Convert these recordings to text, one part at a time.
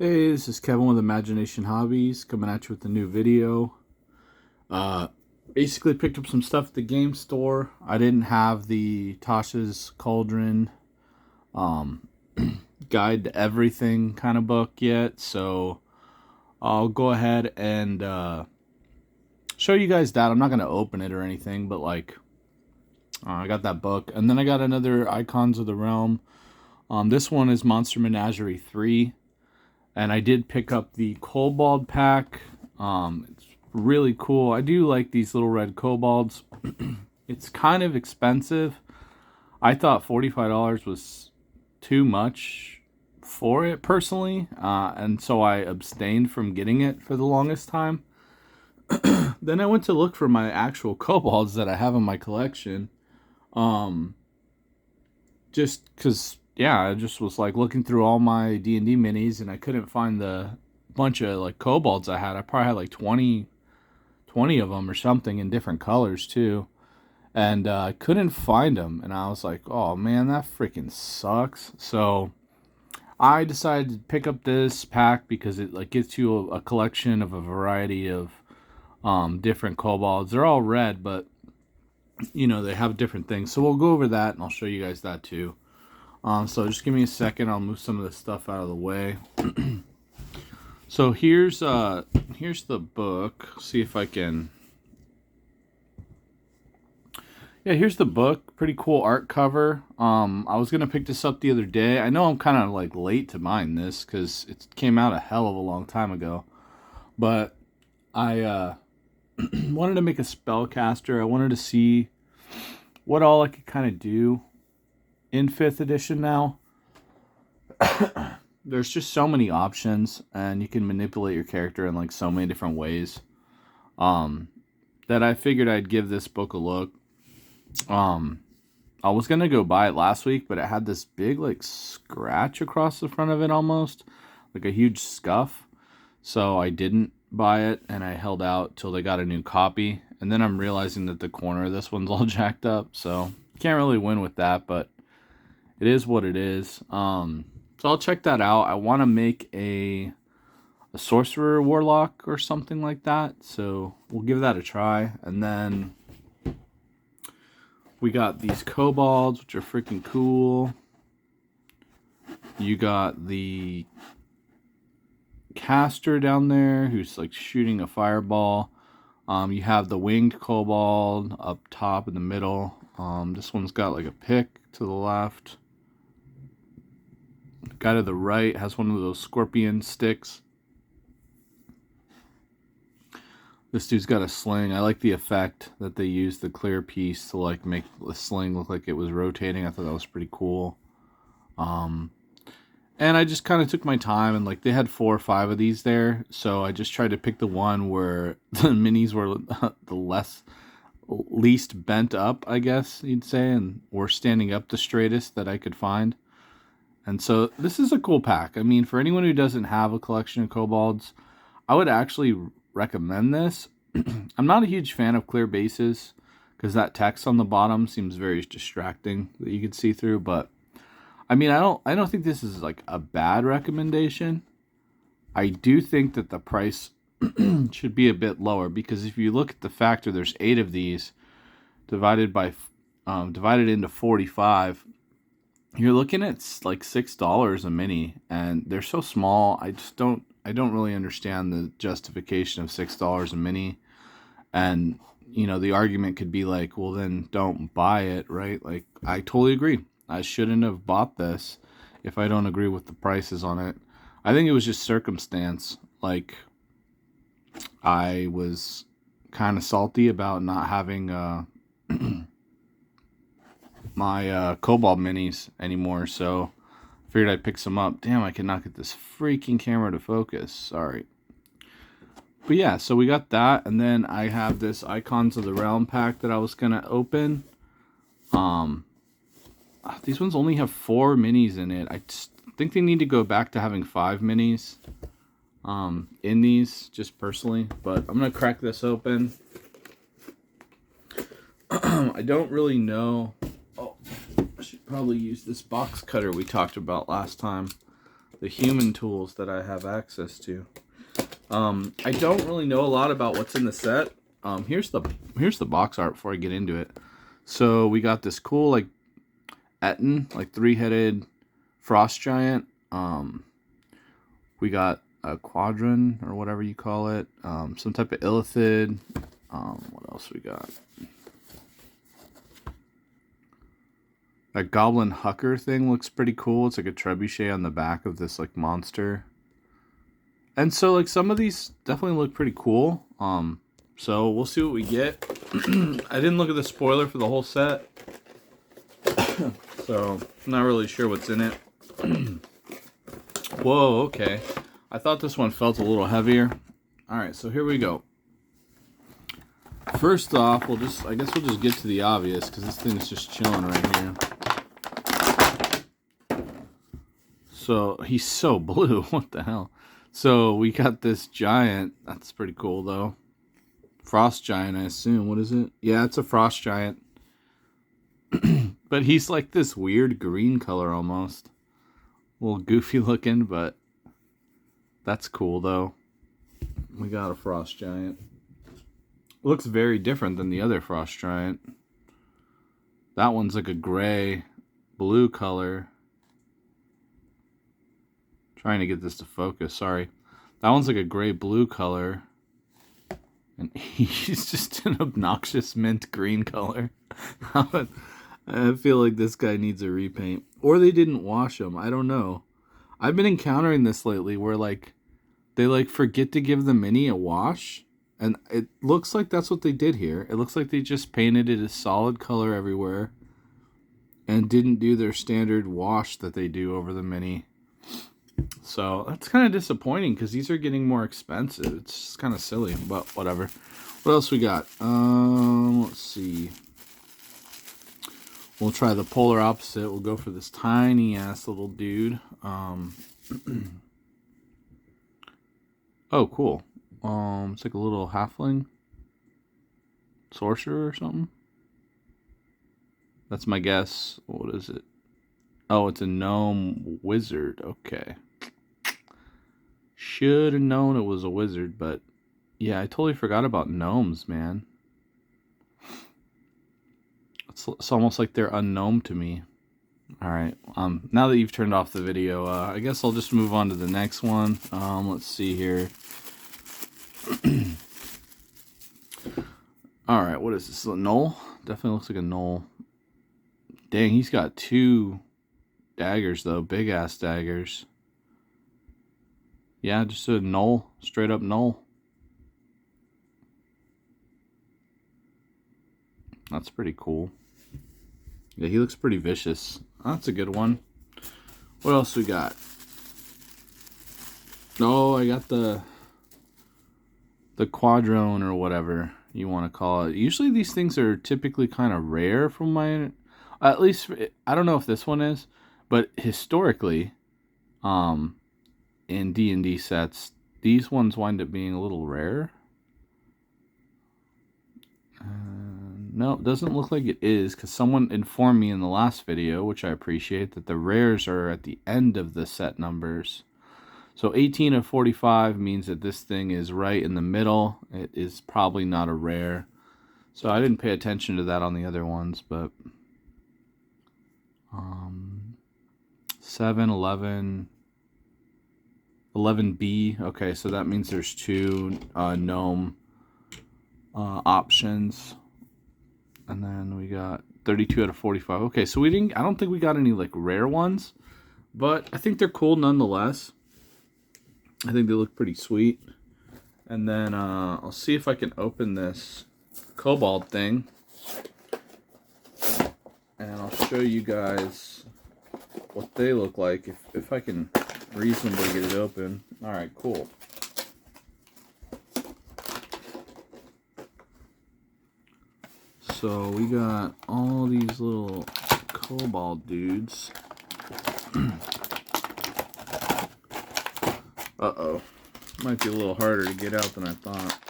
Hey, this is Kevin with Imagination Hobbies coming at you with a new video. Basically picked up some stuff at the game store. I didn't have the Tasha's Cauldron um, Guide to Everything kind of book yet, so I'll go ahead and show you guys that. I'm not going to open it or anything, but I got that book. And then I got another Icons of the Realm. This one is Monster Menagerie 3. And I did pick up the Kobold pack. It's really cool. I do like these little red kobolds. It's kind of expensive. I thought $45 was too much for it personally. And so I abstained from getting it for the longest time. Then I went to look for my actual kobolds that I have in my collection. Just because, yeah, I just was like looking through all my D&D minis and I couldn't find the bunch of like kobolds I had. I probably had like 20 of them or something in different colors too. And I couldn't find them. And I was like, oh man, that freaking sucks. So I decided to pick up this pack because it like gets you a collection of a variety of different kobolds. They're all red, but you know, they have different things. So we'll go over that and I'll show you guys that too. So just give me a second. I'll move some of this stuff out of the way. So here's the book. See if I can. Yeah, here's the book. Pretty cool art cover. I was gonna pick this up the other day. I know I'm kind of like late to mine this because it came out a hell of a long time ago. But I wanted to make a spellcaster. I wanted to see what all I could kind of do in 5th edition now. There's just so many options and you can manipulate your character in like so many different ways that I figured I'd give this book a look. I was gonna go buy it last week, but it had this big like scratch across the front of it, almost like a huge scuff, so I didn't buy it and I held out till they got a new copy. And then I'm realizing that the corner of this one's all jacked up, so can't really win with that, but it is what it is. So I'll check that out. I want to make a sorcerer warlock or something like that. So we'll give that a try. And then we got these kobolds, which are freaking cool. You got the caster down there who's like shooting a fireball. You have the winged kobold up top in the middle. This one's got like a pick to the left. The guy to the right has one of those scorpion sticks. This dude's got a sling. I like the effect that they used the clear piece to like make the sling look like it was rotating. I thought that was pretty cool. And I just kind of took my time and like they had 4 or 5 of these there, so I just tried to pick the one where the minis were the least bent up, I guess you'd say, and were standing up the straightest that I could find. And so this is a cool pack. I mean, for anyone who doesn't have a collection of kobolds, I would actually recommend this. I'm not a huge fan of clear bases because that text on the bottom seems very distracting that you can see through. But I mean, I don't think this is like a bad recommendation. I do think that the price should be a bit lower because if you look at the factor, there's 8 of these divided into 45. You're looking at like $6 a mini, and they're so small. I don't really understand the justification of $6 a mini. And you know, the argument could be like, well, then don't buy it, right? Like, I totally agree. I shouldn't have bought this if I don't agree with the prices on it. I think it was just circumstance. Like, I was kind of salty about not having my Kobold minis anymore, so figured I'd pick some up. Damn, I cannot get this freaking camera to focus. Sorry. But yeah, so we got that, and then I have this Icons of the Realm pack that I was gonna open. These ones only have 4 minis in it. I think they need to go back to having 5 minis in these, just personally. But I'm gonna crack this open. I don't really know. Oh, I should probably use this box cutter we talked about last time. the human tools that I have access to. I don't really know a lot about what's in the set. Here's the box art before I get into it. So we got this cool like Etten, like 3-headed frost giant. We got a cauldron or whatever you call it. Some type of illithid. What else we got? That goblin hucker thing looks pretty cool. It's like a trebuchet on the back of this like monster. And so like some of these definitely look pretty cool. So we'll see what we get. I didn't look at the spoiler for the whole set. So I'm not really sure what's in it. Whoa, okay. I thought this one felt a little heavier. Alright, so here we go. First off, I guess we'll just get to the obvious, because this thing is just chilling right here. So, he's so blue. What the hell? So, we got this giant. That's pretty cool, though. Frost giant, I assume. What is it? Yeah, it's a frost giant. But he's like this weird green color almost. A little goofy looking, but that's cool, though. We got a frost giant. Looks very different than the other frost giant. That one's like a gray, blue color. Trying to get this to focus, sorry. That one's like a gray blue color. And he's just an obnoxious mint green color. I feel like this guy needs a repaint. Or they didn't wash him. I don't know. I've been encountering this lately where like they like forget to give the mini a wash. And it looks like that's what they did here. It looks like they just painted it a solid color everywhere. And didn't do their standard wash that they do over the mini. So that's kind of disappointing because these are getting more expensive. It's just kind of silly, but whatever. What else we got? Let's see. We'll try the polar opposite. We'll go for this tiny ass little dude. Oh, cool. It's like a little halfling sorcerer or something. That's my guess. What is it? Oh, it's a gnome wizard. Okay. Should have known it was a wizard, but yeah, I totally forgot about gnomes, man. It's almost like they're unknown to me. Alright, now that you've turned off the video, I guess I'll just move on to the next one. Let's see here. Alright, what is this? A gnoll? Definitely looks like a gnoll. Dang, he's got 2 daggers, though. Big-ass daggers. Yeah, just a gnoll. Straight up gnoll. That's pretty cool. Yeah, he looks pretty vicious. That's a good one. What else we got? Oh, I got the quadrone or whatever you want to call it. Usually these things are typically kind of rare from my... At least, I don't know if this one is, but historically, in D&D sets, these ones wind up being a little rare. No, it doesn't look like it is, because someone informed me in the last video, which I appreciate, that the rares are at the end of the set numbers. So 18 of 45 means that this thing is right in the middle. It is probably not a rare. So I didn't pay attention to that on the other ones, but 7, 11, 11B. Okay, so that means there's 2 gnome options. And then we got 32 out of 45. Okay, so I don't think we got any like rare ones, but I think they're cool nonetheless. I think they look pretty sweet. And then I'll see if I can open this Kobold thing. And I'll show you guys what they look like if I can reasonably get it open. Alright, cool. So we got all these little Kobold dudes. Uh-oh. Might be a little harder to get out than I thought.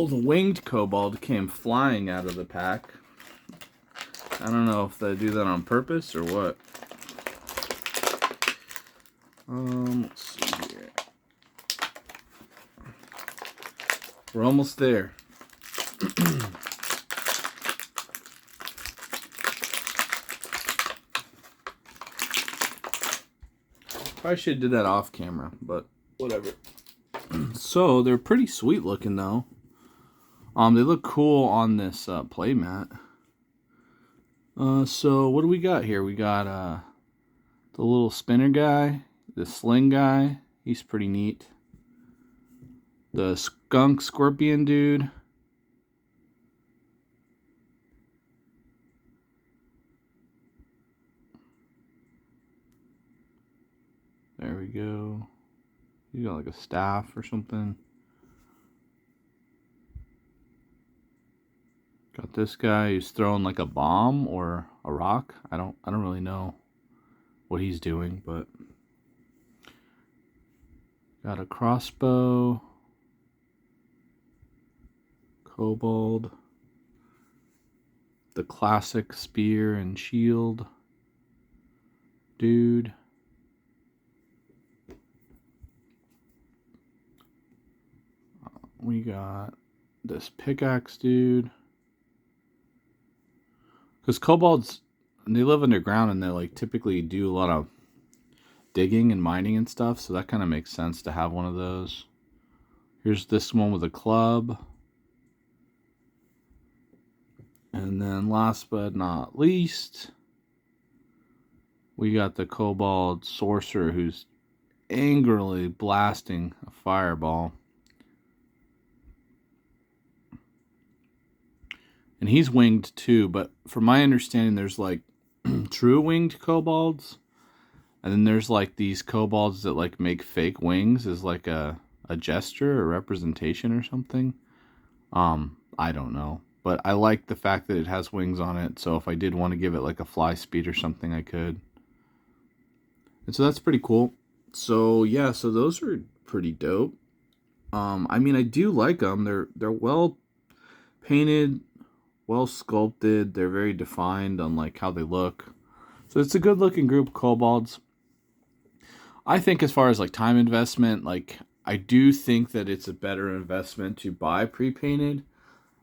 old winged kobold came flying out of the pack. I don't know if they do that on purpose or what. Let's see here. We're almost there. Probably should have did that off camera, but whatever. So they're pretty sweet looking though. They look cool on this play mat. So what do we got here? We got the little spinner guy, the sling guy. He's pretty neat. The skunk scorpion dude. There we go. You got like a staff or something. Got this guy who's throwing like a bomb or a rock. I don't really know what he's doing, but got a crossbow. Kobold. The classic spear and shield dude. We got this pickaxe dude. Because kobolds, they live underground and they like typically do a lot of digging and mining and stuff, so that kind of makes sense to have one of those. Here's this one with a club. And then last but not least, we got the kobold sorcerer who's angrily blasting a fireball. And he's winged too, but from my understanding, there's like true winged kobolds. And then there's like these kobolds that like make fake wings as like a gesture or representation or something. I don't know. But I like the fact that it has wings on it. So if I did want to give it like a fly speed or something, I could. And so that's pretty cool. So yeah, so those are pretty dope. I mean, I do like them. They're well painted, well sculpted. They're very defined on like how they look. So it's a good looking group of kobolds. I think as far as like time investment, like I do think that it's a better investment to buy pre-painted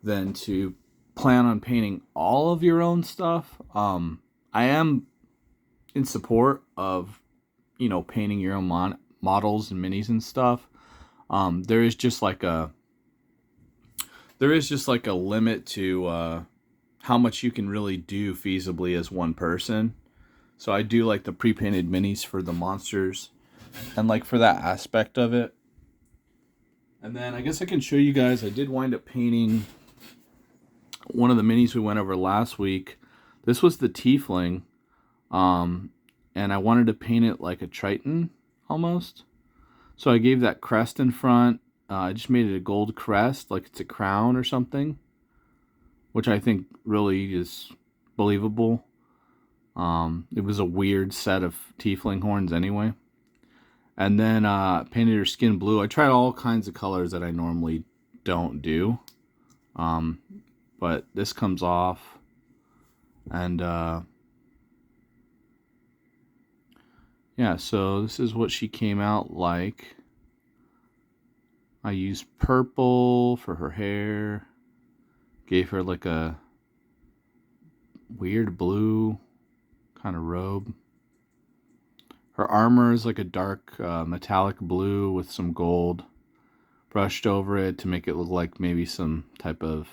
than to plan on painting all of your own stuff. I am in support of, you know, painting your own models and minis and stuff. There is just like a limit to how much you can really do feasibly as one person. So I do like the pre-painted minis for the monsters and like for that aspect of it. And then I guess I can show you guys, I did wind up painting one of the minis we went over last week. This was the tiefling. And I wanted to paint it like a Triton almost. So I gave that crest in front. I just made it a gold crest, like it's a crown or something, which I think really is believable. It was a weird set of tiefling horns anyway. And then painted her skin blue. I tried all kinds of colors that I normally don't do. But this comes off. And yeah, so this is what she came out like. I used purple for her hair. Gave her like a weird blue kind of robe. Her armor is like a dark metallic blue with some gold brushed over it to make it look like maybe some type of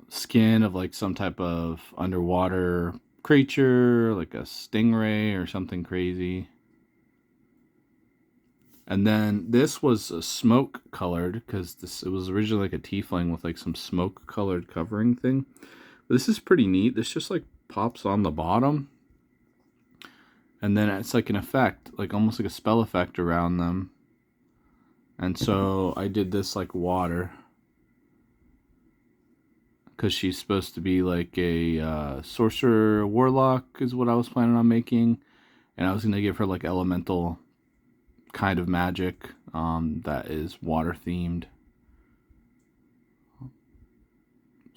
skin of like some type of underwater creature, like a stingray or something crazy. And then this was smoke colored because it was originally like a tiefling with like some smoke colored covering thing. But this is pretty neat. This just like pops on the bottom. And then it's like an effect, like almost like a spell effect around them. And so I did this like water. Because she's supposed to be like a sorcerer warlock is what I was planning on making. And I was going to give her like elemental kind of magic that is water themed.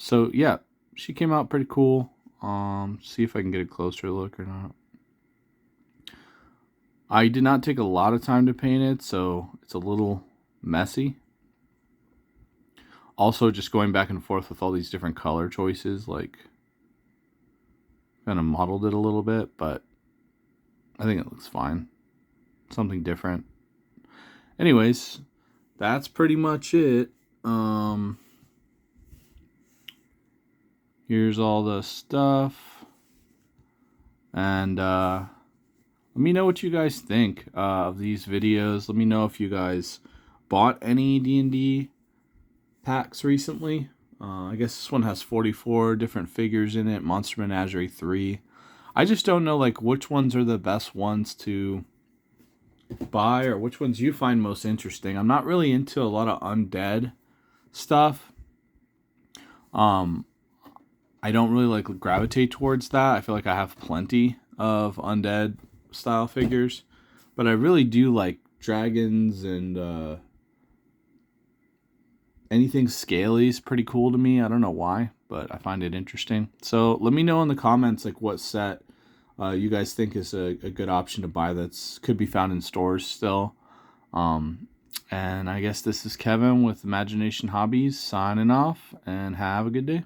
So yeah, she came out pretty cool. See if I can get a closer look or not. I did not take a lot of time to paint it, so it's a little messy. Also, just going back and forth with all these different color choices, like, kind of muddled it a little bit, but I think it looks fine. Something different. Anyways, that's pretty much it. Here's all the stuff. And let me know what you guys think of these videos. Let me know if you guys bought any D&D packs recently. I guess this one has 44 different figures in it. Monster Menagerie 3. I just don't know like which ones are the best ones to buy or which ones you find most interesting. I'm not really into a lot of undead stuff. I don't really like gravitate towards that. I feel like I have plenty of undead style figures, but I really do like dragons and anything scaly is pretty cool to me. I don't know why, but I find it interesting. So let me know in the comments like what set you guys think is a good option to buy that's could be found in stores still. And I guess this is Kevin with Imagination Hobbies signing off, and have a good day.